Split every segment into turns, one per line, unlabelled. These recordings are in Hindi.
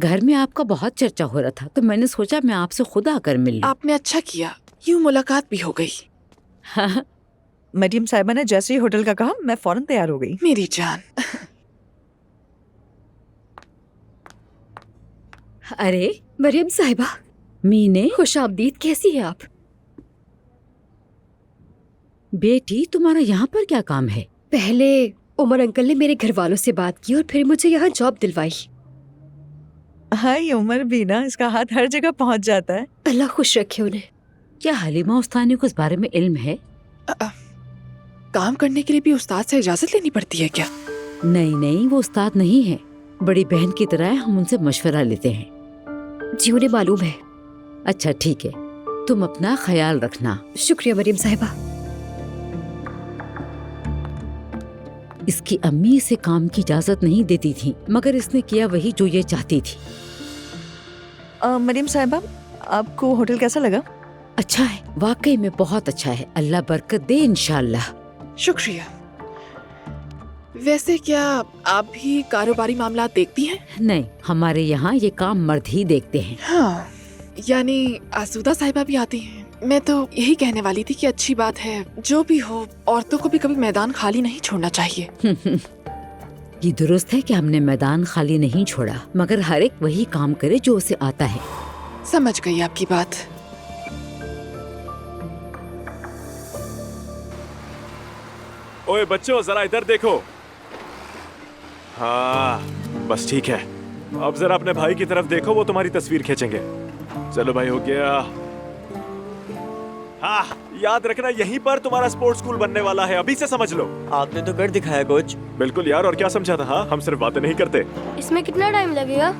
घर में आपका बहुत चर्चा हो रहा था तो मैंने सोचा मैं आपसे खुद आकर मिल लूं।
आपने अच्छा किया, यूं मुलाकात भी हो गई।
हाँ,
मरियम साहिबा ने जैसे ही होटल का कहा मैं फौरन तैयार हो गई।
मेरी जान।
अरे मरियम साहिबा,
मीने
खुशामदीद। कैसी है आप?
बेटी तुम्हारा यहाँ पर क्या काम है?
पहले उमर अंकल ने मेरे घर वालों से बात की और फिर मुझे यहाँ जॉब दिलवाई।
हाय उमर भी ना, इसका हाथ हर जगह पहुंच जाता है।
अल्लाह खुश रखे उन्हें।
क्या हलीमा उस्तानी को इस बारे में इल्म है?
काम करने के लिए भी उस्ताद से इजाजत लेनी पड़ती है क्या?
नहीं नहीं, वो उस्ताद नहीं है, बड़ी बहन की तरह हम उनसे मशवरा लेते हैं।
जी उन्हें मालूम है।
अच्छा ठीक है, तुम अपना ख्याल रखना।
शुक्रिया मरियम साहिबा।
इसकी अम्मी इसे काम की इजाजत नहीं देती थी, मगर इसने किया वही जो ये चाहती थी।
मरियम साहिबा, आपको होटल कैसा लगा?
अच्छा है, वाकई में बहुत अच्छा है। अल्लाह बरकत दे इंशाल्लाह।
शुक्रिया। वैसे क्या आप भी कारोबारी मामला देखती हैं?
नहीं, हमारे यहाँ ये काम मर्द ही देखते हैं।
हाँ, यानी आसूदा साहिबा भी आती हैं। मैं तो यही कहने वाली थी कि अच्छी बात है, जो भी हो औरतों को भी कभी मैदान खाली नहीं छोड़ना चाहिए।
ये दुरुस्त है कि हमने मैदान खाली नहीं छोड़ा, मगर हर एक वही काम करे जो उसे आता है।
समझ गई आपकी बात।
ओए बच्चों, जरा इधर देखो। हाँ बस ठीक है, अब जरा अपने भाई की तरफ देखो, वो तुम्हारी तस्वीर खींचेंगे। चलो भाई, हो गया। हाँ, याद रखना यहीं पर तुम्हारा स्पोर्ट्स स्कूल बनने वाला है, अभी से समझ लो।
आपने तो कर दिखाया कोच।
बिल्कुल यार, और क्या समझा था? हाँ, हम सिर्फ बातें नहीं करते।
इसमें कितना टाइम लगेगा?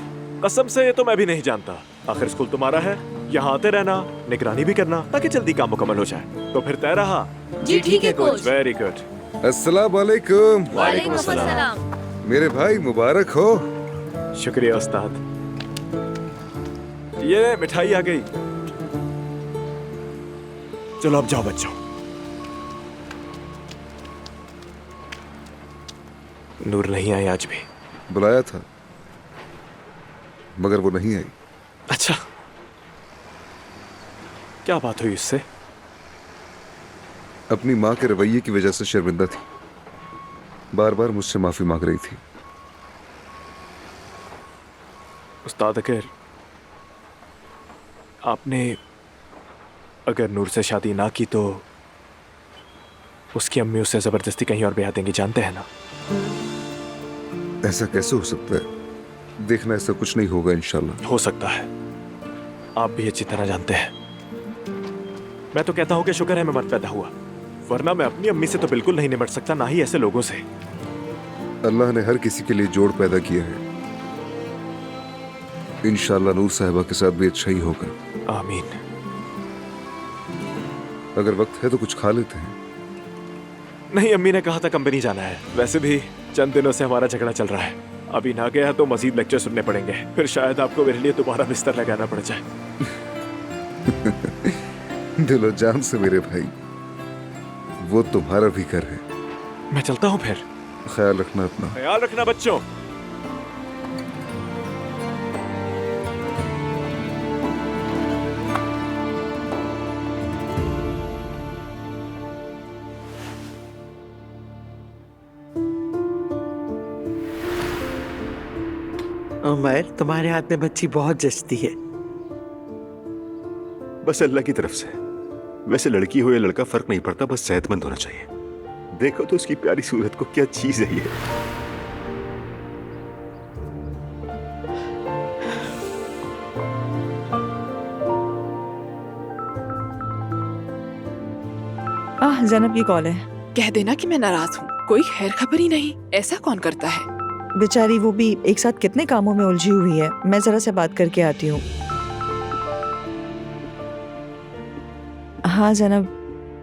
कसम से ये तो मैं भी नहीं जानता। आखिर स्कूल तुम्हारा है, यहाँ आते रहना, निगरानी भी करना ताकि जल्दी काम मुकम्मल हो जाए। तो फिर तय रहा?
जी ठीक है कोच।
Very good.
अस्सलाम वालेकुम।
वालेकुम अस्सलाम।
मेरे भाई मुबारक हो।
शुक्रिया उस्ताद। ये मिठाई आ गई। चलो अब जाओ बच्चों। नूर नहीं आई आज भी?
बुलाया था मगर वो नहीं आई।
अच्छा, क्या बात हुई उससे?
अपनी माँ के रवैये की वजह से शर्मिंदा थी, बार बार मुझसे माफी मांग रही थी।
उस्ताद आपने अगर नूर से शादी ना की तो उसकी अम्मी उसे जबरदस्ती कहीं और ब्याह देंगी, जानते हैं ना?
ऐसा कैसे हो सकता है? देखना, ऐसा कुछ नहीं होगा इंशाल्लाह।
हो सकता है, आप भी अच्छी तरह जानते हैं। मैं तो कहता हूं कि शुक्र है मैं मर्द पैदा हुआ, वरना मैं अपनी अम्मी से तो बिल्कुल नहीं निपट सकता, ना ही ऐसे लोगों से।
अल्लाह ने हर किसी के लिए जोड़ पैदा किया है। इंशाल्लाह नूर साहिबा के साथ भी अच्छा ही होगा।
आमीन।
अगर वक्त है तो कुछ खा लेते हैं।
नहीं, अम्मी ने कहा था कंपनी जाना है। वैसे भी चंद दिनों से हमारा झगड़ा चल रहा है, अभी ना गया तो मजीद लेक्चर सुनने पड़ेंगे, फिर शायद आपको मेरे लिए दोबारा बिस्तर लगाना पड़ जाए।
दिलो जान से मेरे भाई, वो तुम्हारा भी घर है।
मैं चलता हूँ फिर।
ख्याल रखना अपना।
ख्याल रखना बच्चों।
उमर, तुम्हारे हाथ में बच्ची बहुत जचती है।
बस अल्लाह की तरफ से। वैसे लड़की हो या लड़का फर्क नहीं पड़ता, बस सेहतमंद होना चाहिए। देखो तो उसकी प्यारी सूरत को, क्या चीज है ये।
जैनब की कॉल है।
कह देना कि मैं नाराज हूँ, कोई खैर खबर ही नहीं। ऐसा कौन करता है?
बेचारी वो भी एक साथ कितने कामों में उलझी हुई है। मैं जरा से बात करके आती हूँ। हाँ जैनब,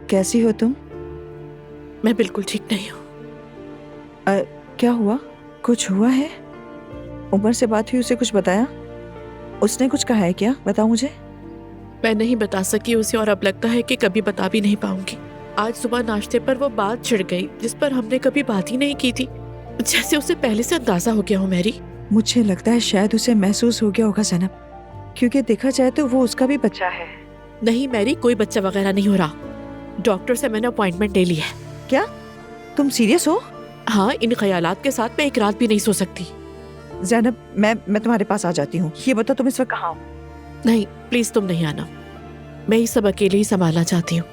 कैसी हो तुम?
मैं बिल्कुल ठीक नहीं हूँ।
क्या हुआ? कुछ हुआ है? उमर से बात हुई, उसे कुछ बताया? उसने कुछ कहा है क्या? बताओ मुझे।
मैं नहीं बता सकी उसे, और अब लगता है कि कभी बता भी नहीं पाऊंगी। आज सुबह नाश्ते पर वो बात छिड़ गई जिस पर हमने कभी बात ही नहीं की थी, जैसे उसे पहले से अंदाजा हो गया हो। मैरी,
मुझे लगता है शायद उसे महसूस हो गया होगा जैनब, क्योंकि देखा जाए तो वो उसका भी बच्चा है।
नहीं मैरी, कोई बच्चा वगैरह नहीं हो रहा। डॉक्टर से मैंने अपॉइंटमेंट ले ली है।
क्या तुम सीरियस हो?
हाँ, इन ख्यालात के साथ मैं एक रात भी नहीं सो सकती।
जैनब मैं तुम्हारे पास आ जाती हूँ। ये बताओ तुम इस वक्त कहाँ हो?
नहीं प्लीज, तुम नहीं आना। मैं ये सब अकेले ही संभालना चाहती हूँ।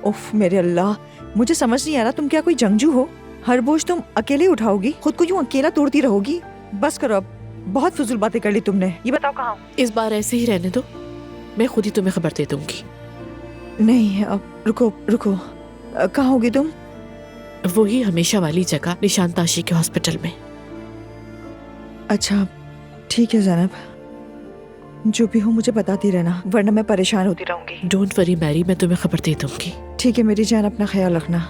उफ मेरे अल्लाह, मुझे समझ नहीं आ रहा तुम क्या कोई जंगजू हो? हर बोझ तुम अकेले उठाओगी, खुद को यूं अकेला तोड़ती रहोगी। बस करो अब, बहुत फजूल बातें कर ली तुमने। ये बताओ कहाँ हो?
इस बार ऐसे ही रहने दो, मैं खुद ही तुम्हें खबर दे दूंगी।
नहीं अब रुको रुको, कहाँ होगी तुम?
वही हमेशा वाली जगह, निशांताशी के हॉस्पिटल में।
अच्छा ठीक है जैनब, जो भी हो मुझे बताती रहना, वरना मैं परेशान होती रहूंगी।
डोंट वरी मैरी, मैं तुम्हें खबर दे दूंगी।
ठीक है मेरी जान, अपना ख्याल रखना।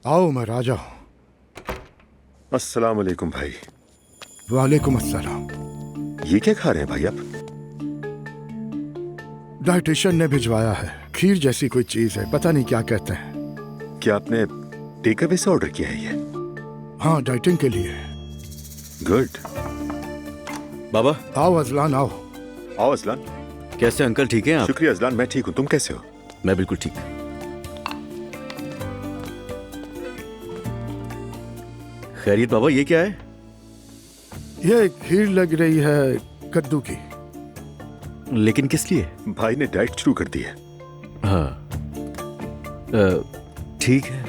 आओ उमर, आ जाओ।
अस्सलाम वालेकुम भाई।
वालेकुम अस्सलाम।
ये क्या खा रहे हैं भाई आप?
डाइटिशियन ने भिजवाया है, खीर जैसी कोई चीज है, पता नहीं क्या कहते हैं।
क्या आपने टेक अवे से ऑर्डर किया है ये?
हाँ, डाइटिंग के लिए।
गुड।
बाबा
आओ अजलान, आओ।
आओ अजलान।
कैसे अंकल, ठीक हैं आप?
शुक्रिया अजलान, मैं ठीक हूँ, तुम कैसे हो?
मैं बिल्कुल ठीक। खैरियत बाबा, ये क्या है?
ये खीर लग रही है कद्दू की।
लेकिन किस लिए?
भाई ने डाइट शुरू कर दी है।
हाँ ठीक है।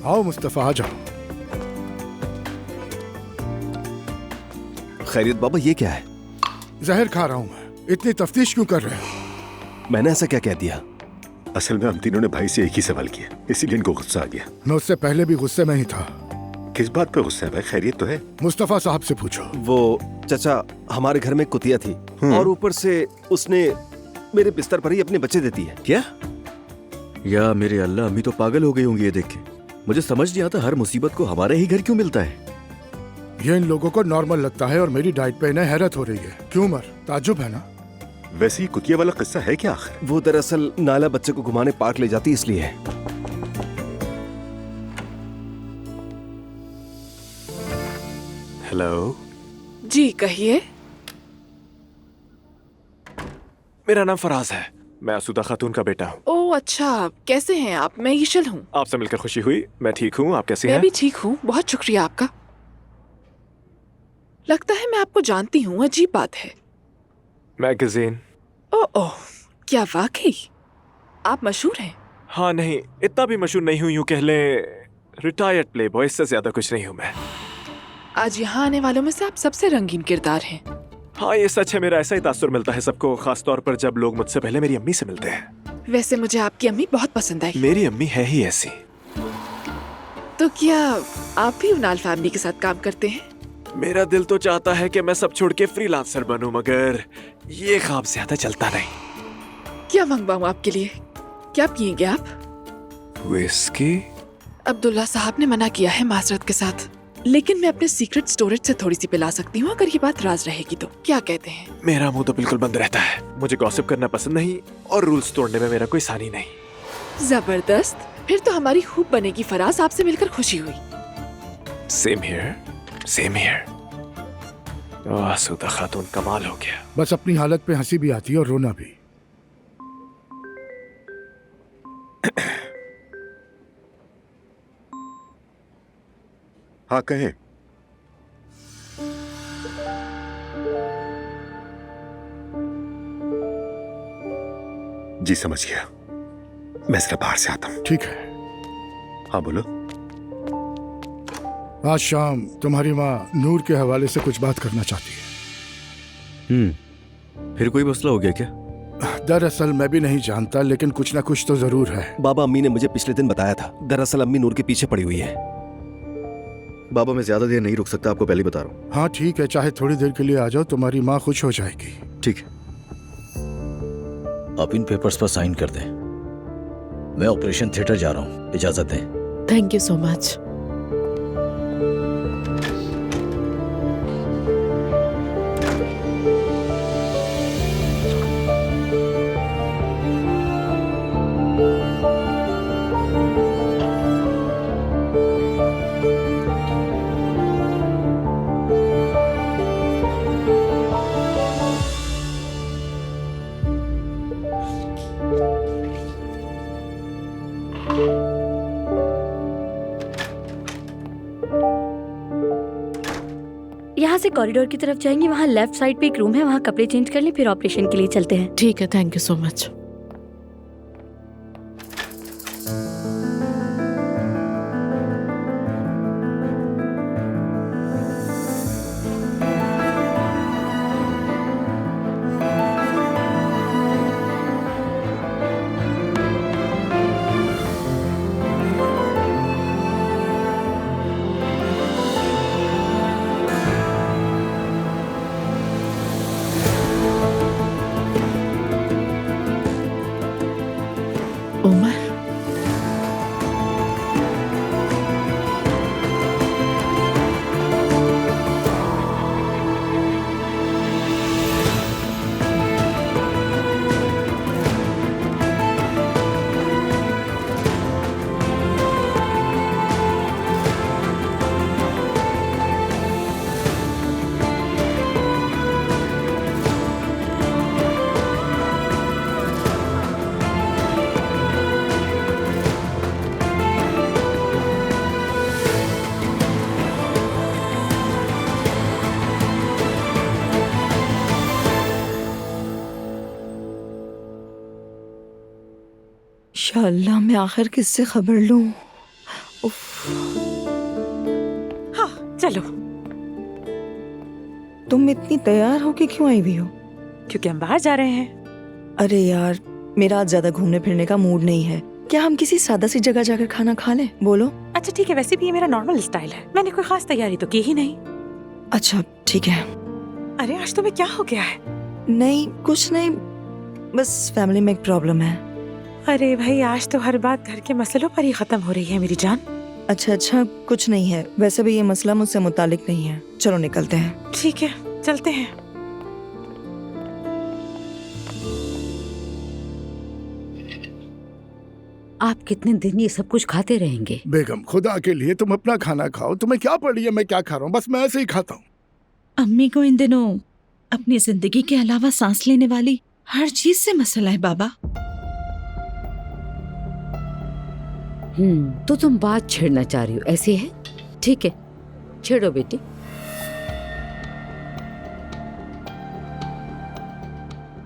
आओ मुस्तफा, आ जाओ।
खैरियत बाबा, ये क्या है?
जहर खा रहा हूं मैं। इतनी तफ्तीश क्यों कर रहे हो?
मैंने ऐसा क्या कह दिया?
असल में हम तीनों ने भाई से एक ही सवाल किया, इसीलिए इनको गुस्सा आ गया।
मैं उससे पहले भी गुस्से में ही था।
किस बात पे गुस्सा है भाई? खैरियत तो है?
मुस्तफा साहब से पूछो।
वो चाचा, हमारे घर में कुतिया थी और ऊपर से उसने मेरे बिस्तर पर ही अपने बच्चे देती है। क्या? या मेरे अल्लाह, अम्मी तो पागल हो गई होंगी ये देख के। मुझे समझ नहीं आता, हर मुसीबत को हमारे ही घर क्यों मिलता है।
ये इन लोगों को नॉर्मल लगता है और मेरी डाइट पे इन्हें हैरत हो रही है। क्यों उमर, ताज्जुब है ना?
वैसे ही कुतिया वाला किस्सा है क्या आखिर?
वो दरअसल नाला बच्चे को घुमाने पार्क ले जाती इसलिए है।
हेलो
जी कहिए।
मेरा नाम फराज है, मैं आसूदा खातून का बेटा हूँ।
ओह अच्छा, कैसे हैं आप? मैं ईशल हूँ।
आपसे मिलकर खुशी हुई। मैं ठीक हूँ, आप कैसी
मैं
हैं?
भी ठीक हूँ, बहुत शुक्रिया आपका। लगता है मैं आपको जानती हूँ, अजीब बात है।
मैगजीन।
ओह, क्या वाकई आप मशहूर हैं?
हाँ नहीं, इतना भी मशहूर नहीं हूँ, यूँ कह लें रिटायर्ड प्लेबॉय, इससे ज्यादा कुछ नहीं हूँ मैं।
आज यहाँ आने वालों में से आप सबसे रंगीन किरदार हैं।
हाँ ये सच है, मेरा ऐसा ही तासुर मिलता है सबको, खास तौर पर जब लोग मुझसे पहले मेरी अम्मी से मिलते हैं।
वैसे मुझे आपकी अम्मी बहुत पसंद आई।
मेरी अम्मी है ही ऐसी।
तो क्या आप भी उनाल फैमिली के साथ काम करते हैं?
मेरा दिल तो चाहता है कि मैं सब छोड़ के फ्रीलांसर बनूं, मगर ये ख्वाब ज्यादा चलता नहीं।
क्या मंगवाऊं आपके लिए? क्या पियेंगे आप?
विस्की?
अब्दुल्ला साहब ने मना किया है माजरत के साथ, लेकिन मैं अपने सीक्रेट स्टोरेज से थोड़ी सी पिला सकती हूँ अगर ये बात राज रहेगी तो। क्या कहते हैं?
मेरा मुंह तो बिल्कुल बंद रहता है, मुझे गॉसिप करना पसंद नहीं और रूल्स तोड़ने में मेरा कोई सानी नहीं।
जबरदस्त, फिर तो हमारी खूब बनेगी फराज, आपसे मिलकर खुशी हुई।
Same here, same here. Asuda Khatoon कमाल हो गया।
बस अपनी हालत पे हंसी भी आती है और रोना भी।
हाँ कहें। जी समझ गया, मैं जरा बाहर से आता हूँ।
ठीक है।
हाँ बोलो।
आज शाम तुम्हारी माँ नूर के हवाले से कुछ बात करना चाहती है।
फिर कोई मसला हो गया क्या?
दरअसल मैं भी नहीं जानता, लेकिन कुछ ना कुछ तो जरूर है।
बाबा अम्मी ने मुझे पिछले दिन बताया था। दरअसल अम्मी नूर के पीछे पड़ी हुई है। बाबा मैं ज्यादा देर नहीं रुक सकता, आपको पहले बता रहा हूँ।
हाँ ठीक है, चाहे थोड़ी देर के लिए आ जाओ, तुम्हारी माँ खुश हो जाएगी।
ठीक है।
आप इन पेपर्स पर साइन कर दें। मैं ऑपरेशन थिएटर जा रहा हूँ, इजाजत दें।
Thank you so much.
यहाँ से कॉरिडोर की तरफ जाएंगे, वहाँ लेफ्ट साइड पे एक रूम है, वहाँ कपड़े चेंज कर लें, फिर ऑपरेशन के लिए चलते हैं।
ठीक है, thank you so much. Umar,
इंशाअल्लाह मैं आखिर किससे खबर लूं।
हाँ चलो।
तुम इतनी तैयार हो के क्यों आई हुई हो?
क्योंकि हम बाहर जा रहे हैं।
अरे यार, मेरा आज ज्यादा घूमने फिरने का मूड नहीं है। क्या हम किसी सादा सी जगह जाकर खाना खा लें? बोलो।
अच्छा ठीक है, वैसे भी ये मेरा नॉर्मल स्टाइल है, मैंने कोई खास तैयारी तो की ही नहीं।
अच्छा ठीक है।
अरे आज तुम्हें क्या हो गया है?
नहीं कुछ नहीं, बस फैमिली में एक प्रॉब्लम है।
अरे भाई, आज तो हर बात घर के मसलों पर ही खत्म हो रही है मेरी जान।
अच्छा कुछ नहीं है, वैसे भी ये मसला मुझसे मुतालिक नहीं है। चलो निकलते हैं।
ठीक है चलते हैं।
आप कितने दिन ये सब कुछ खाते रहेंगे?
बेगम खुदा के लिए तुम अपना खाना खाओ, तुम्हें क्या पड़ी है मैं क्या खा रहा हूँ? बस मैं ऐसे ही खाता हूँ।
अम्मी को इन दिनों अपनी जिंदगी के अलावा सांस लेने वाली हर चीज से मसला है बाबा।
तो तुम बात छेड़ना चाह रही हो, ऐसे है? ठीक है, छेड़ो बेटी।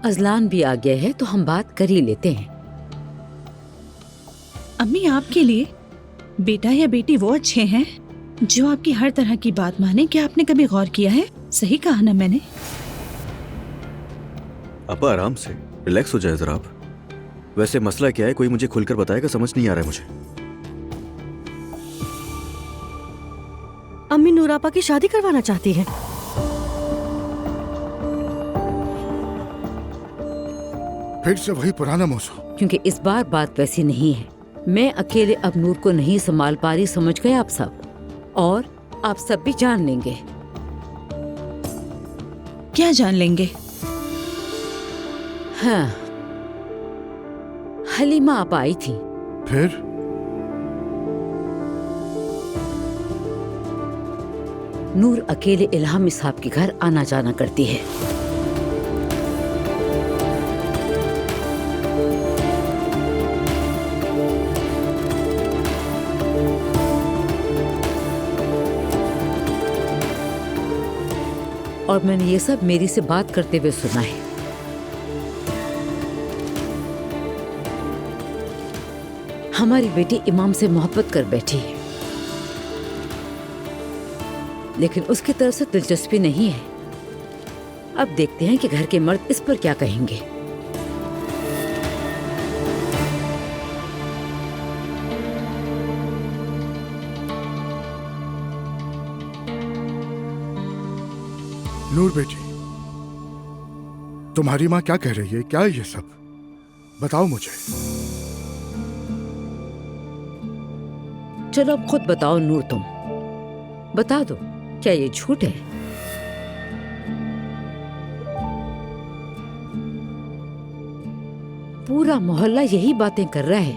अजलान भी आ गया है तो हम बात कर ही लेते हैं।
अम्मी, आपके लिए बेटा या बेटी वो अच्छे हैं जो आपकी हर तरह की बात माने। क्या आपने कभी गौर किया है? सही कहा ना मैंने?
अपा आराम से, रिलैक्स हो जाए जरा आप। वैसे मसला क्या है, कोई मुझे खुलकर बताएगा? समझ नहीं आ रहा है मुझे।
अम्मी नूरापा की शादी करवाना चाहती है।
फिर से वही पुराना मौसम।
क्योंकि इस बार बात वैसी नहीं है। मैं अकेले अब नूर को नहीं संभाल पा रही, समझ गए आप सब? और आप सब भी जान लेंगे।
क्या जान लेंगे?
हाँ, हलीमा आप आई थी।
फिर
नूर अकेले इल्हामी साहब के घर आना जाना करती है। और मैंने ये सब मेरी से बात करते हुए सुना है। हमारी बेटी इमाम से मोहब्बत कर बैठी है, लेकिन उसकी तरफ से दिलचस्पी नहीं है। अब देखते हैं कि घर के मर्द इस पर क्या कहेंगे।
नूर बेटी, तुम्हारी माँ क्या कह रही है? क्या है ये सब? बताओ मुझे।
चलो अब खुद बताओ नूर, तुम बता दो, क्या ये झूठ है? पूरा मोहल्ला यही बातें कर रहा है।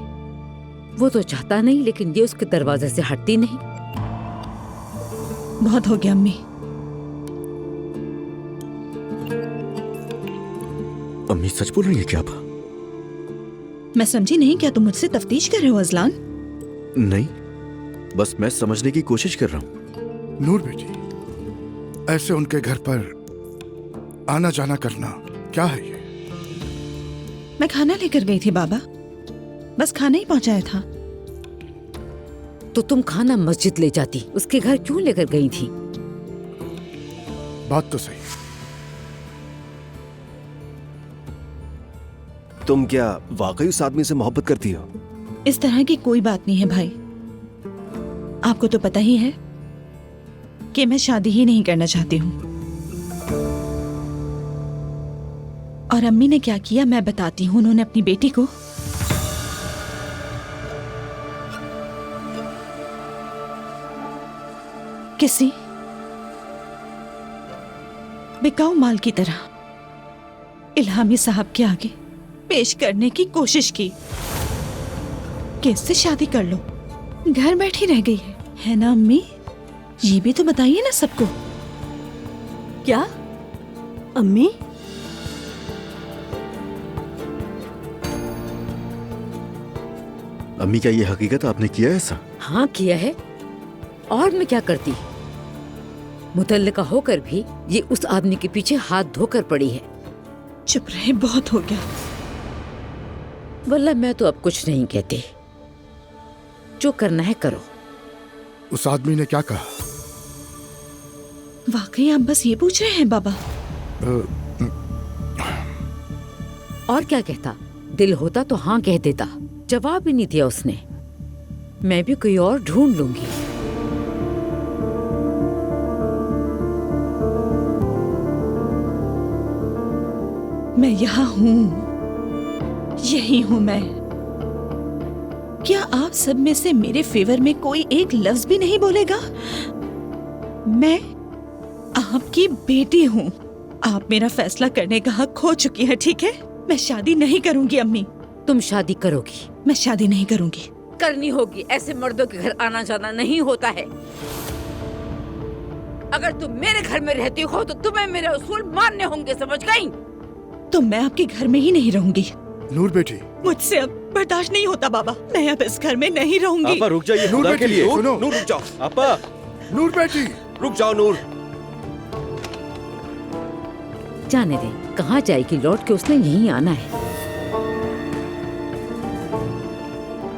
वो तो चाहता नहीं, लेकिन ये उसके दरवाजे से हटती नहीं।
बहुत हो गया अम्मी।
अम्मी सच बोल रही है क्या?
मैं समझी नहीं, क्या तुम मुझसे तफ्तीश कर रहे हो अजलान?
नहीं, बस मैं समझने की कोशिश कर रहा हूँ।
नूर बेटी, ऐसे उनके घर पर आना जाना करना क्या है ये?
मैं खाना लेकर गई थी बाबा, बस खाना ही पहुंचाया था।
तो तुम खाना मस्जिद ले जाती, उसके घर क्यों लेकर गई थी?
बात तो सही।
तुम क्या वाकई उस आदमी से मोहब्बत करती हो?
इस तरह की कोई बात नहीं है भाई। आपको तो पता ही है कि मैं शादी ही नहीं करना चाहती हूँ। और अम्मी ने क्या किया मैं बताती हूँ। उन्होंने अपनी बेटी को किसी बिकाऊ माल की तरह इल्हामी साहब के आगे पेश करने की कोशिश की कि इससे शादी कर लो। घर बैठी रह गई है ना अम्मी? ये भी तो बताइए ना सबको।
क्या अम्मी?
अम्मी, क्या ये हकीकत आपने किया है ऐसा?
हाँ किया है, और मैं क्या करती। मुतल्लिका होकर भी ये उस आदमी के पीछे हाथ धोकर पड़ी है।
चुप रहे, बहुत हो गया।
वल्लाह मैं तो अब कुछ नहीं कहती, जो करना है करो।
उस आदमी ने क्या कहा?
वाकई आप बस ये पूछ रहे हैं बाबा?
और क्या कहता? दिल होता तो हाँ कह देता। जवाब ही नहीं दिया उसने। मैं भी कोई और ढूंढ लूंगी।
मैं यहाँ हूँ, यही हूँ मैं। क्या आप सब में से मेरे फेवर में कोई एक लफ्ज भी नहीं बोलेगा? मैं आपकी बेटी हूँ। आप मेरा फैसला करने का हक खो चुकी है, ठीक है? मैं शादी नहीं करूंगी अम्मी।
तुम शादी करोगी?
मैं शादी नहीं करूंगी।
करनी होगी। ऐसे मर्दों के घर आना जाना नहीं होता है। अगर तुम मेरे घर में रहती हो तो तुम्हें मेरे उसूल मानने होंगे, समझ गई?
तो मैं आपके घर में ही नहीं रहूंगी।
नूर बेटी,
मुझसे अब बर्दाश्त नहीं होता बाबा। मैं अब इस घर में नहीं रहूंगी।
आपा रुक जाइए,
नूर
खुदा के
बेटी,
लिए।
सुनो।
नूर रुक जाओ। आपा
नूर बेटी,
रुक जाओ। नूर
जाने दे, कहाँ जाएगी? लौट के उसने यहीं आना है।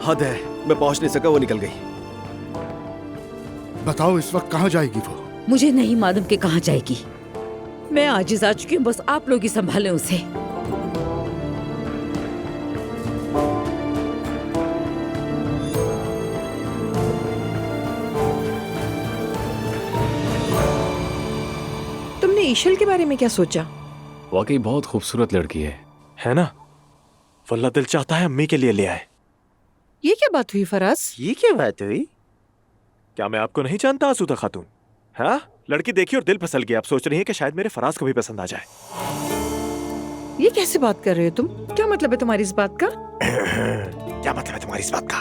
हद है, मैं पहुंच नहीं सका, वो निकल गई।
बताओ इस वक्त कहाँ जाएगी वो?
मुझे नहीं मालूम कि कहाँ जाएगी। मैं आजिज आ चुकी हूँ, बस आप लोग ही संभालें उसे।
तुमने ईशल के बारे में क्या सोचा?
वाकई बहुत खूबसूरत लड़की है ना? वल्लाह दिल चाहता है अम्मी के लिए ले आए।
ये क्या बात हुई फराज?
ये क्या बात हुई?
क्या मैं आपको नहीं जानता आसूदा खातून? हाँ, लड़की देखी और दिल फिसल गया। आप सोच रही हैं कि शायद मेरे फराज को भी पसंद आ जाए।
ये कैसे बात कर रहे हो तुम? क्या मतलब है तुम्हारी इस बात का?
क्या मतलब है तुम्हारी इस बात का?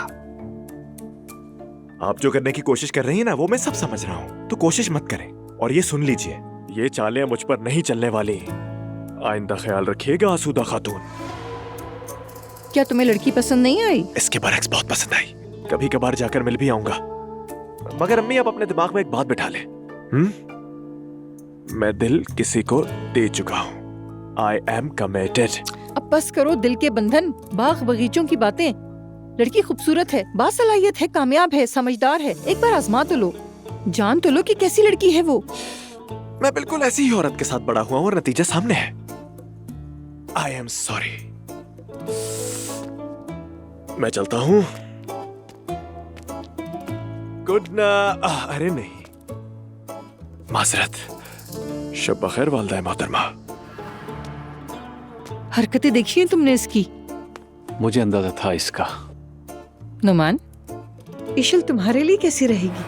आप जो करने की कोशिश कर रही हैं ना, वो मैं सब समझ रहा हूँ, तो कोशिश मत करें। और ये सुन लीजिए, ये चालें मुझ पर नहीं चलने वाली। आइंदा ख्याल रखिएगा आसूदा खातून।
क्या तुम्हें लड़की पसंद नहीं आई?
इसके बरक्स बहुत पसंद आई। कभी कभार जाकर मिल भी आऊंगा। मगर अम्मी आप अपने दिमाग में एक बात बिठा ले, मैं दिल किसी को दे चुका हूँ। I am committed.
अब बस करो दिल के बंधन, बाग बगीचों की बातें। लड़की खूबसूरत है, बासलाहियत है, कामयाब है, समझदार है। एक बार आजमा तो लो, जान तो लो कि कैसी लड़की है वो।
मैं बिल्कुल ऐसी ही औरत के साथ बड़ा हुआ हूँ और नतीजा सामने है। I am sorry. मैं चलता हूँ। गुड ना, अरे नहीं, माजरत। शब बखैर वालदा मोहतरमा।
हरकतें देखी हैं तुमने इसकी?
मुझे अंदाजा था इसका।
नुमान, इशल तुम्हारे लिए कैसी रहेगी?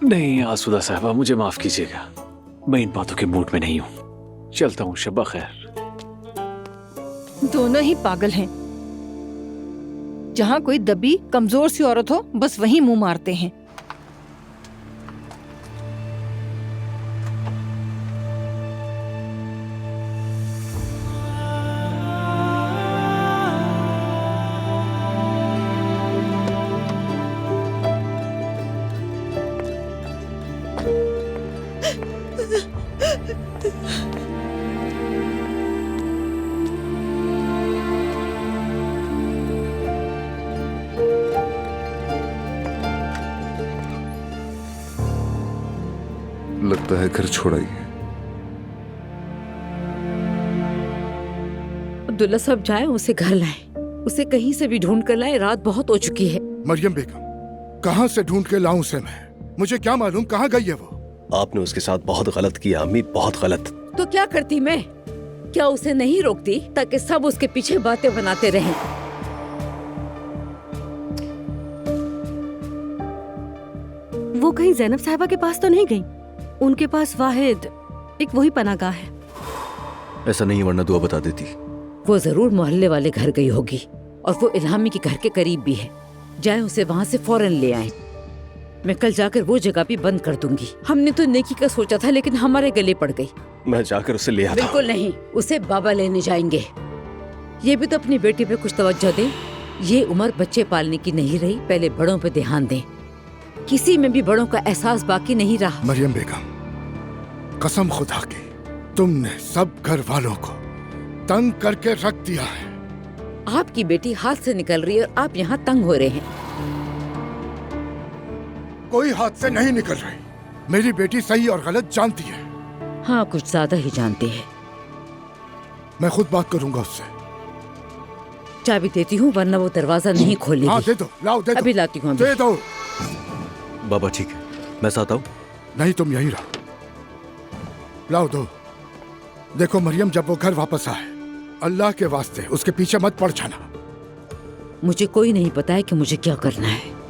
नहीं आसूदा साहबा, मुझे माफ कीजिएगा, मैं इन बातों के मूड में नहीं हूँ। चलता हूँ, शब खैर।
दोनों ही पागल हैं। जहाँ कोई दबी कमजोर सी औरत हो, बस वहीं मुंह मारते हैं।
लगता है घर छोड़ा ही है।
अब्दुल्ला साहब जाए, उसे घर लाए, उसे कहीं से भी ढूंढ कर लाए। रात बहुत हो चुकी है।
मरियम बेगम, कहाँ से ढूंढ के लाऊं उसे मैं? मुझे क्या मालूम कहाँ गई है वो?
आपने उसके साथ बहुत गलत किया अम्मी, बहुत गलत।
तो क्या करती मैं? क्या उसे नहीं रोकती ताकि सब उसके पीछे बातें बनाते रहें?
वो कहीं जैनब साहिबा के पास तो नहीं गई? उनके पास वाहिद एक वही पनागाह है।
ऐसा नहीं, वरना दुआ बता देती।
वो जरूर मोहल्ले वाले घर गई होगी और वो इल्हामी के घर के करीब भी है। जाए उसे वहाँ से फौरन ले आए। मैं कल जाकर वो जगह भी बंद कर दूंगी। हमने तो नेकी का सोचा था, लेकिन हमारे गले पड़ गई।
मैं जाकर उसे ले आता।
बिल्कुल नहीं, उसे बाबा लेने जाएंगे। ये भी तो अपनी बेटी पे कुछ तवज्जो दें। ये उम्र बच्चे पालने की नहीं रही, पहले बड़ों पे ध्यान दें। किसी में भी बड़ों का एहसास बाकी नहीं रहा।
मरियम बेगम, कसम खुदा की, तुमने सब घर वालों को तंग करके रख दिया है।
आपकी बेटी हाथ से निकल रही है और आप यहाँ तंग हो रहे हैं।
कोई हाथ से नहीं निकल रही। मेरी बेटी सही और गलत जानती है।
हाँ, कुछ ज्यादा ही जानती है।
मैं खुद बात करूंगा उससे।
चाबी देती हूँ, वरना वो दरवाजा नहीं खोलेगी।
हाँ, दे दो, लाओ, दे दो।
अभी लाती हूँ।
दे दो।
बाबा ठीक है, मैं साथ आऊं?
नहीं, तुम यहीं रहो। लाओ दो। देखो मरियम, जब वो घर वापस आए, अल्लाह के वास्ते उसके पीछे मत पड़ जाना।
मुझे कोई नहीं पता है कि मुझे क्या करना है।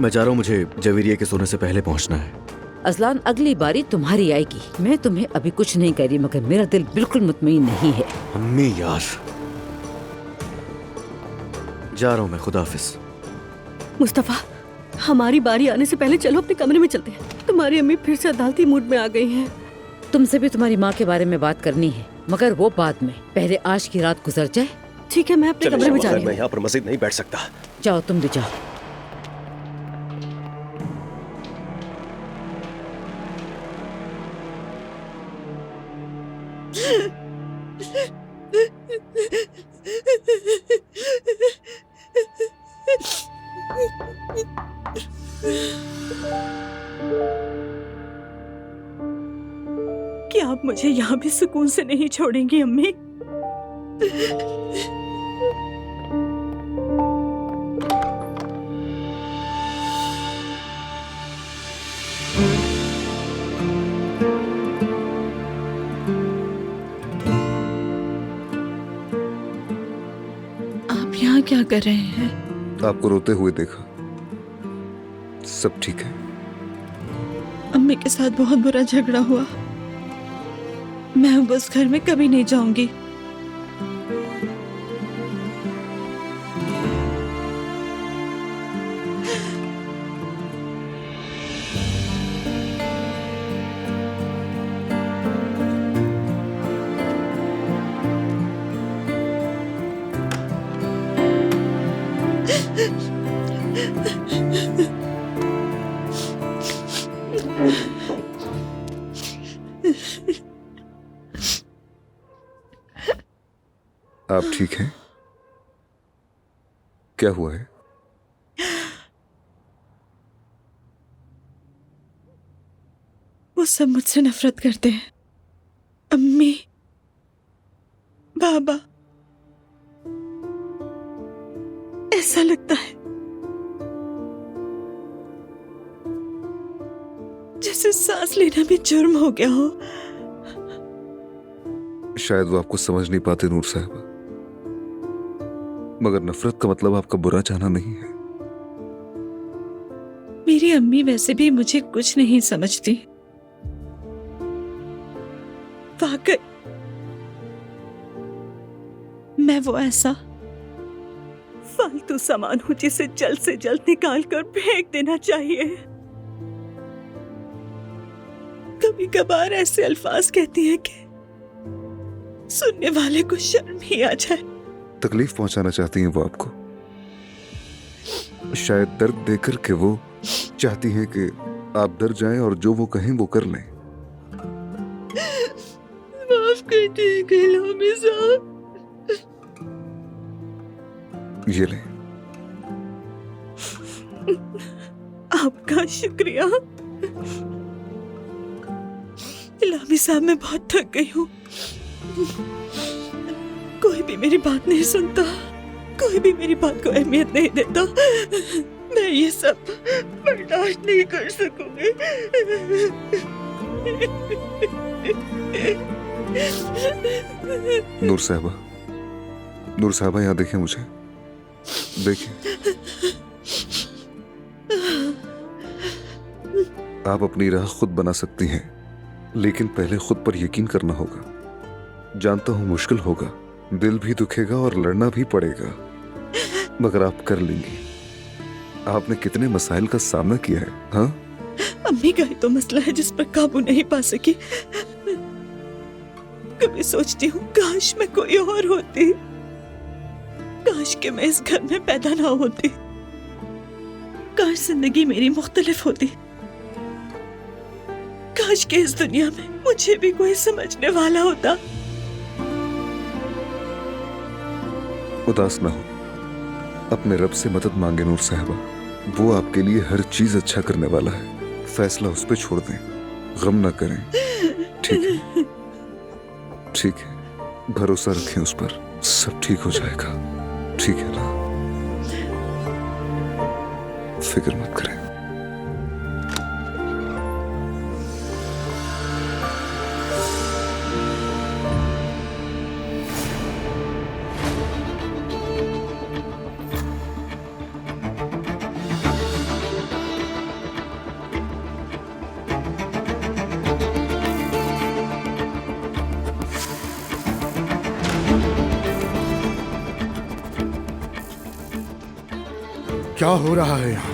मैं जा रहा हूँ, मुझे जवेरिया के सोने से पहले पहुँचना है।
अजलान, अगली बारी तुम्हारी आएगी। मैं तुम्हें अभी कुछ नहीं कह रही, मगर मेरा दिल बिल्कुल मुतमईन नहीं है।
अम्मी यार, जा रहा हूँ मैं, खुदा हाफिज।
मुस्तफा, हमारी बारी आने से पहले चलो अपने कमरे में चलते हैं। तुम्हारी अम्मी फिर से अदालती मूड में आ गई हैं।
तुमसे भी तुम्हारी माँ के बारे में बात करनी है, मगर वो बाद में। पहले आज की रात गुजर जाए।
ठीक है, मैं अपने कमरे में जा रही हूँ।
मैं यहाँ पर मस्जिद नहीं बैठ सकता।
जाओ, तुम भी जाओ।
क्या आप मुझे यहाँ भी सुकून से नहीं छोड़ेंगी अम्मी? आप यहाँ क्या कर रहे हैं?
आपको रोते हुए देखा। सब ठीक है?
अम्मी के साथ बहुत बुरा झगड़ा हुआ। मैं अब उस घर में कभी नहीं जाऊंगी।
आप ठीक हैं? क्या हुआ है?
वो सब मुझसे नफरत करते हैं। अम्मी, बाबा, ऐसा लगता है जैसे सांस लेना भी जुर्म हो गया हो।
शायद वो आपको समझ नहीं पाते नूर साहबा, मगर नफरत का मतलब आपका बुरा चाहना नहीं है।
मेरी अम्मी वैसे भी मुझे कुछ नहीं समझती। वाकई मैं वो ऐसा फालतू सामान हूं जिसे जल्द से जल्द निकाल कर फेंक देना चाहिए। कभी कभार ऐसे अल्फाज कहती है कि सुनने वाले को शर्म ही आ जाए।
तकलीफ पहुंचाना चाहती हैं वो आपको, शायद दर्द देकर के वो चाहती हैं कि आप डर जाएं और जो वो कहें वो कर लें।
माफ कर दीजिए लामी साहब।
ये लें।
आपका शुक्रिया। लामी साहब, मैं बहुत थक गई हूँ। कोई भी मेरी बात नहीं सुनता, कोई भी मेरी बात को अहमियत नहीं देता। मैं ये सब बर्दाश्त नहीं कर सकूंगी।
नूर साहबा, नूर साहबा यहाँ देखें मुझे, देखिए। आप अपनी राह खुद बना सकती हैं, लेकिन पहले खुद पर यकीन करना होगा। जानता हूं मुश्किल होगा, दिल भी दुखेगा और लड़ना भी पड़ेगा, मगर आप कर लेंगी। आपने कितने मसाइल का सामना किया है। हाँ,
अम्मी का ही तो मसला है जिस पर काबू नहीं पा सकी। कभी सोचती हूँ काश मैं कोई और होती, काश के मैं इस घर में पैदा ना होती, काश जिंदगी मेरी मुख्तलिफ होती, काश के इस दुनिया में मुझे भी कोई समझने वाला होता।
उदास ना हो, अपने रब से मदद मांगे नूर साहबा, वो आपके लिए हर चीज अच्छा करने वाला है। फैसला उस पे छोड़ दें, गम ना करें। ठीक है, ठीक है, भरोसा रखें उस पर, सब ठीक हो जाएगा। ठीक है ना, फिक्र मत करें।
क्या हो रहा है यहाँ?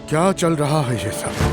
क्या चल रहा है ये सब?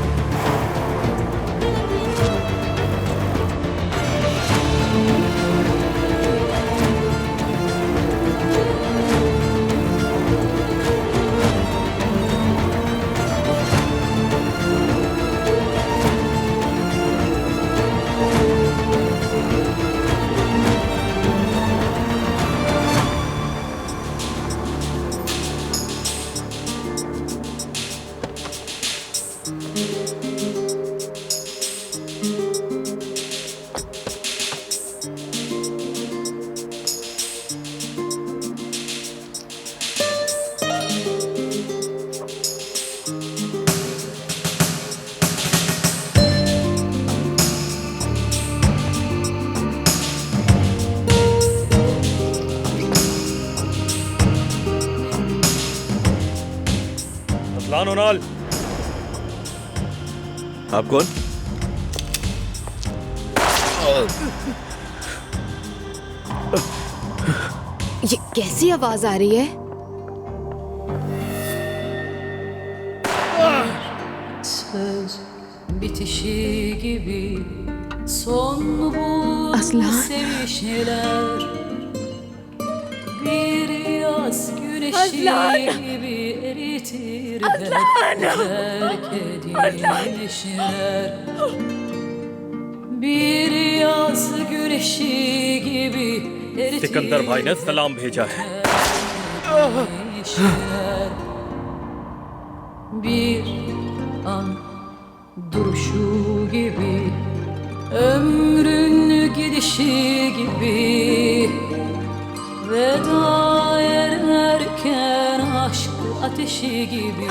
कान नाल। आप कौन?
ये कैसी आवाज आ रही है?
Söz bitişi gibi son bu
Aslan.
sevişmeler bir yaz güneşi
Aslan.
gibi eritir
Aslan.
terk edilmişler bir yaz güneşi gibi eritir
Sikandar भाई ने सलाम भेजा है।
terk bir an duruşu gibi ömrün gidişi gibi veda ederken aşk ateşi gibi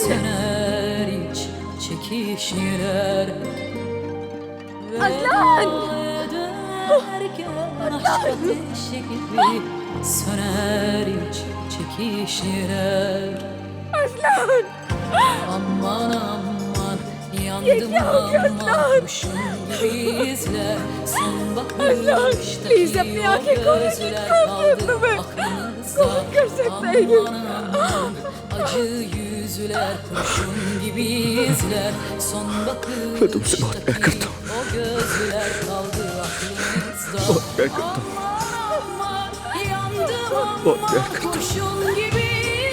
söner iç çekişler veda ederken aşk ateşi gibi söner iç çekişler
Aslan!
Aman aman yandım aman kuşun gibi izler son bakıştaki o gözler kaldı aklımızda aman aman acı yüzler kurşun gibi izler son bakıştaki o gözler kaldı aklımızda aman yandım aman kurşun gibi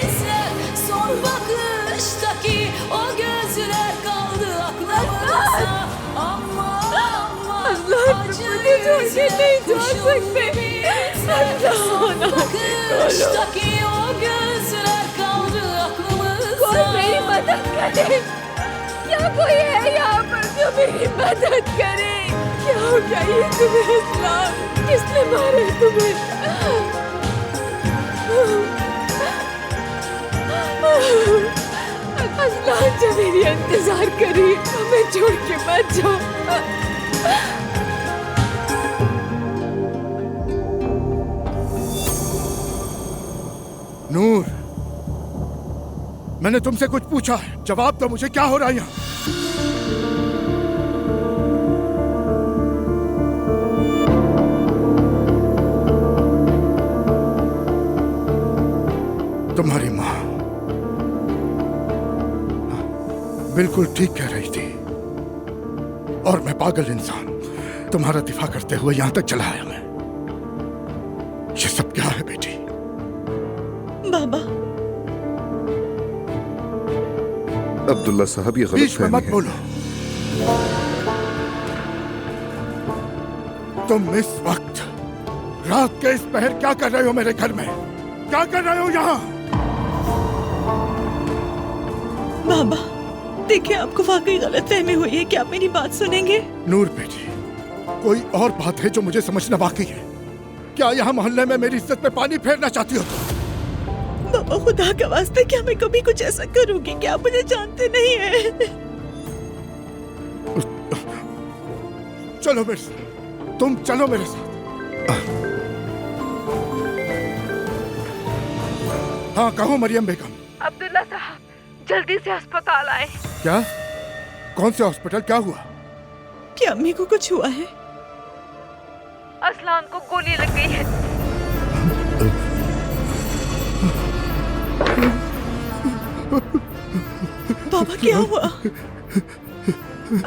izler son bakıştaki o gözler kaldı aklımızda aman aman acı yüzler kurşun gibi izler son bakıştaki o gözler kaldı aklımızda
कोई मेरी मदद करे, क्या कोई है यहाँ पर जो मेरी मदद करे? क्या हो गया ये तुम्हें असलान? किसने मारा तुम्हें? असलान जो मेरी इंतजार करी, हमें छोड़ के मत जाओ।
नूर, मैंने तुमसे कुछ पूछा है, जवाब दो मुझे, क्या हो रहा है यहाँ? तुम्हारी माँ बिल्कुल ठीक कह रही थी और मैं पागल इंसान तुम्हारा दिफा करते हुए यहाँ तक चला आया मैं। ये सब क्या है बेटी?
बाबा,
अब्दुल्ला साहब ये गलत
बीच में मत बोलो। तुम इस वक्त रात के इस पहर क्या कर रहे हो मेरे घर में? क्या कर रहे हो यहाँ?
बाबा देखिए, आपको वाकई गलतफहमी हुई है। क्या आप मेरी बात सुनेंगे?
नूर बेटी, कोई और बात है जो मुझे समझना बाकी है। क्या यहाँ मोहल्ले में मेरी इज्जत में पानी फेरना चाहती हो तुम?
बाबा खुदा के वास्ते, क्या मैं कभी कुछ ऐसा करूंगी? क्या आप मुझे जानते नहीं हैं?
चलो मेरे साथ, तुम चलो मेरे साथ। हाँ कहो मरियम बेगम।
अब्दुल्ला साहब, जल्दी से अस्पताल आए।
क्या? कौन से हॉस्पिटल? क्या हुआ?
क्या अम्मी को कुछ हुआ है?
असलान को गोली लग गई है।
बाबा क्या हुआ?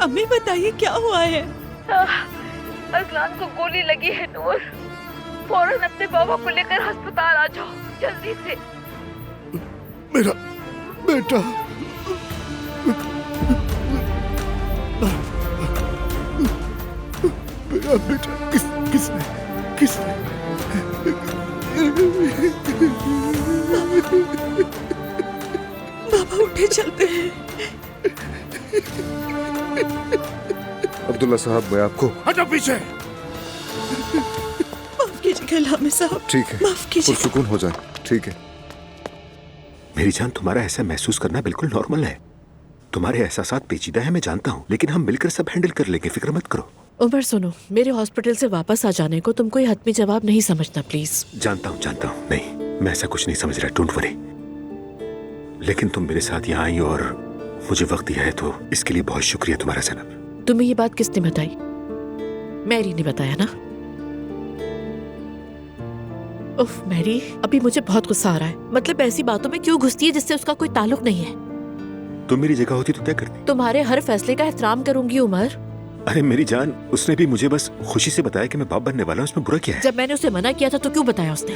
अम्मी बताइए क्या हुआ है?
असलान को गोली लगी है नूर। फौरन अपने बाबा को लेकर अस्पताल आ जाओ, जल्दी से।
मेरा बेटा। मेरा बेटा किसने
बाबा उठे, चलते हैं।
अब्दुल्ला साहब, मैं आपको
हटो पीछे।
माफ कीजिएगा लामी साहब,
ठीक है,
माफ कीजिए।
पुरसुकून हो जाए। ठीक है
मेरी जान, तुम्हारा ऐसा महसूस करना बिल्कुल नॉर्मल है। तुम्हारे एहसासात पेचीदा है, मैं जानता हूँ, लेकिन हम मिलकर सब हैंडल कर लेंगे, फिक्र मत करो।
उमर सुनो, मेरे हॉस्पिटल से वापस आ जाने को तुम कोई हतमी जवाब नहीं समझना प्लीज।
जानता हूँ नहीं, मैं ऐसा कुछ नहीं समझ रहा, डोंट वरी। लेकिन तुम मेरे साथ यहाँ आई और मुझे वक्त दिया है, तो इसके लिए बहुत शुक्रिया तुम्हारा जनाब।
तुम्हें ये बात किसने बताई? मैरी ने बताया ना? उफ मैरी, अभी मुझे बहुत गुस्सा आ रहा है। मतलब ऐसी बातों में क्यों घुसती है जिससे उसका कोई ताल्लुक नहीं है?
तुम मेरी जगह होती तो क्या करती?
तुम्हारे हर फैसले का एहतराम करूंगी उमर।
अरे मेरी जान, उसने भी मुझे बस खुशी से बताया कि मैं बाप बनने वाला हूँ, उसमें बुरा क्या है?
जब मैंने उसे मना किया था तो क्यों बताया उसने?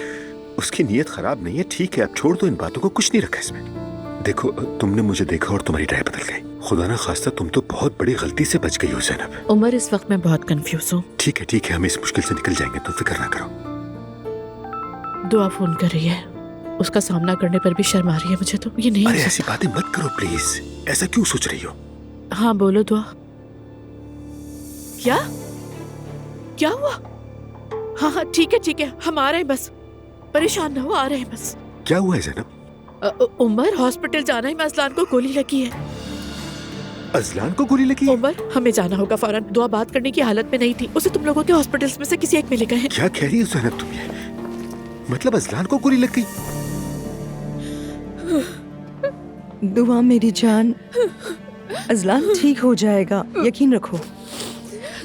उसकी नीयत खराब नहीं है, ठीक है, अब छोड़ दो इन बातों को, कुछ नहीं रखा इसमें। देखो, तुमने मुझे देखा और तुम्हारी राय बदल गई। खुदा ना खास्ता तुम तो बहुत बड़ी गलती से बच गई हो ज़ैनब।
उमर, इस वक्त मैं बहुत कंफ्यूज हूँ।
ठीक है, हम इस मुश्किल से निकल जाएंगे, तुम फिक्र ना करो।
दुआ फोन कर रही है, उसका सामना करने पर भी शर्म आ रही है मुझे तो। ये नहीं।
अरे ऐसी बातें मत करो प्लीज, ऐसा क्यों सोच रही हो?
हाँ बोलो दुआ। क्या हुआ? हाँ ठीक है, हम आ रहे हैं, बस परेशान ना हो, आ रहे हैं बस।
क्या हुआ है ज़ैनब?
उमर, हॉस्पिटल जाना है, अजलान को गोली लगी है।
अजलान को गोली लगी?
उमर, हमें जाना होगा फौरन। दुआ बात करने की हालत में नहीं थी, उसे तुम लोगों के हॉस्पिटल्स में से किसी एक में ले गए हैं।
क्या कह रही हो ज़ैनब तुम? ये मतलब अजलान को गोली लग गई?
दुआ मेरी जान, अजलान ठीक हो जाएगा, यकीन रखो।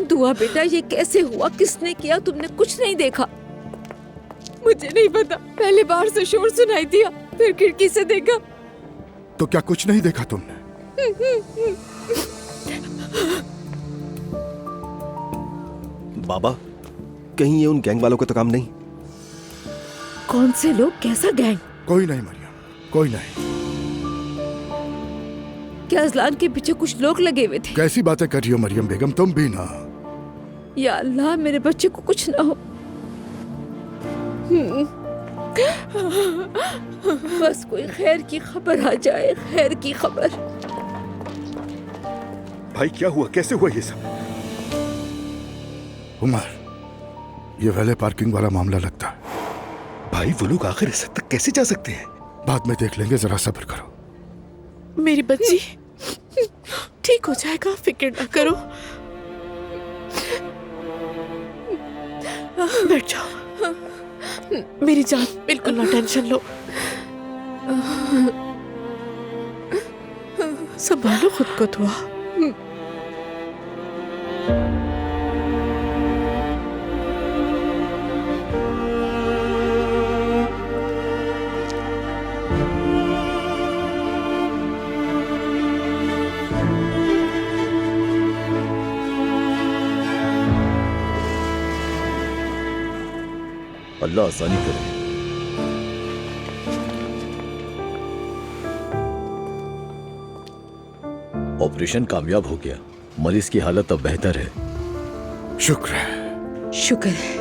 दुआ बेटा, ये कैसे हुआ? किसने किया? तुमने कुछ नहीं देखा? मुझे नहीं पता। पहले बाहर से शोर सुनाई दिया, फिर खिड़की से देखा।
तो क्या कुछ नहीं देखा तुमने?
बाबा, कहीं ये उन गैंग वालों का तो काम नहीं?
कौन से लोग? कैसा गैंग?
कोई नहीं मरियम, कोई नहीं।
क्या अजलान के पीछे कुछ लोग लगे हुए थे?
कैसी बातें कर रही हो मरियम बेगम, तुम भी ना।
या अल्लाह, मेरे बच्चे को कुछ ना हो। बस कोई खैर की खबर आ जाए, खैर की खबर।
भाई क्या हुआ, कैसे हुआ ये सब?
उमर, ये वैले पार्किंग वाला मामला लगता है।
भाई वो लोग आखिर इस तक कैसे जा सकते हैं?
बाद में देख लेंगे, जरा सब्र करो।
मेरी बच्ची ठीक हो जाएगा, फिक्र ना करो। बैठ जाओ मेरी जान, बिल्कुल ना टेंशन लो। संभालो खुद को दुआ।
अल्लाह आसानी करे। ऑपरेशन कामयाब हो गया, मरीज की हालत अब बेहतर है।
शुक्र है।
शुक्र है।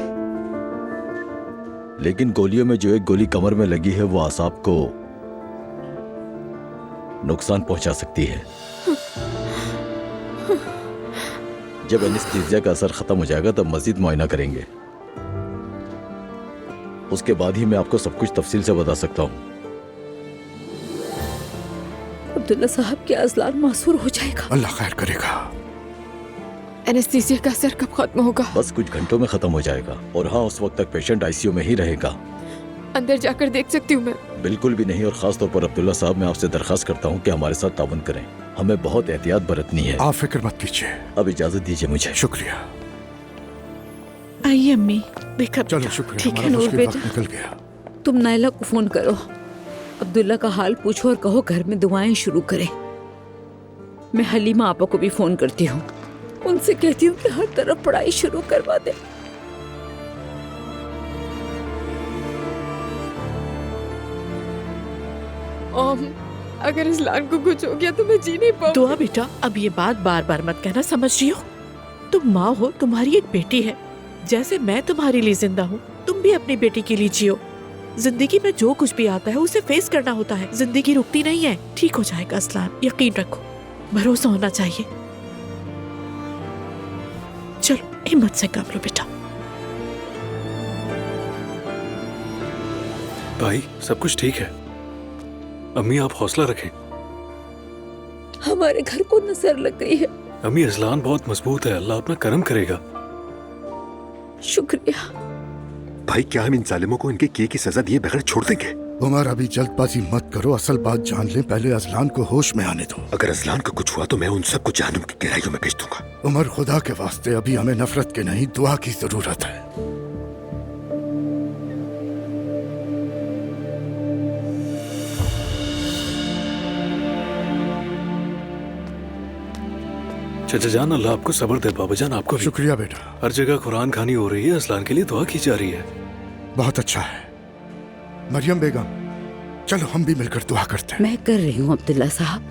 लेकिन गोलियों में जो एक गोली कमर में लगी है वो आसाब को नुकसान पहुंचा सकती है। जब एनेस्थीसिया का असर खत्म हो जाएगा तब मजीद मुआयना करेंगे। उसके बाद ही मैं आपको सब कुछ तफसील से बता सकता हूँ।
अब्दुल्ला साहब के अजलान मासूर हो जाएगा।
अल्लाह खैर करेगा।
एनेस्थीसिया का असर कब खत्म होगा?
बस कुछ घंटों में खत्म हो जाएगा। और हाँ, उस वक्त तक पेशेंट आईसीयू में ही रहेगा।
अंदर जाकर देख सकती हूँ मैं?
बिल्कुल भी नहीं। और खास तौर पर अब्दुल्ला साहब, मैं आपसे दरखास्त करता हूँ कि हमारे साथ ताउन करें। हमें बहुत एहतियात बरतनी है।
आप फिक्र मत कीजिए।
अब इजाजत दीजिए मुझे।
शुक्रिया।
आइए अम्मी।
देखा
चलो शुक्रिया,
ठीक है
हमारा
नूर
मुश्किल
बेटा,
वक्त निकल गया।
तुम नायला को फोन करो, अब्दुल्ला का हाल पूछो और कहो घर में दुआएं शुरू करें। मैं हलीमा आपा को भी फोन करती हूँ,
उनसे कहती हूँ कि हर तरफ पढ़ाई शुरू करवा दे।
अगर इस्लान को कुछ हो गया तो मैं जी नहीं पाऊंगी।
दुआ बेटा, अब ये बात बार बार मत कहना, समझ रही हो? तुम माँ हो, तुम्हारी एक बेटी है। जैसे मैं तुम्हारे लिए जिंदा हूँ, तुम भी अपनी बेटी के लिए जियो। जिंदगी में जो कुछ भी आता है उसे फेस करना होता है। जिंदगी रुकती नहीं है। ठीक हो जाएगा असलान, यकीन रखो, भरोसा होना चाहिए। चलो हिम्मत से काम लो बेटा।
भाई सब कुछ ठीक है। अम्मी आप हौसला रखें।
हमारे घर को नजर लग गई है।
अम्मी, अजलान बहुत मजबूत है, अल्लाह अपना करम करेगा।
शुक्रिया।
भाई क्या हम इन जालिमों को इनके किए की सजा दिए बगैर छोड़ देंगे?
उमर अभी जल्दबाजी मत करो, असल बात जान ले, पहले अजलान को होश में आने दो।
अगर अजलान का कुछ हुआ तो मैं उन सबको जहन्नुम की गहराइयों में भेज दूंगा।
उमर खुदा के वास्ते अभी हमें नफरत के नहीं दुआ की जरूरत है।
चाचा जान, अल्लाह आपको सब्र दे। बाबा जान आपको भी।
शुक्रिया बेटा।
हर जगह कुरान खानी हो रही है, असलान के लिए दुआ की जा रही है।
बहुत अच्छा है। मरियम बेगम, चलो हम भी मिलकर दुआ करते हैं।
मैं कर रही हूँ अब्दुल्ला साहब।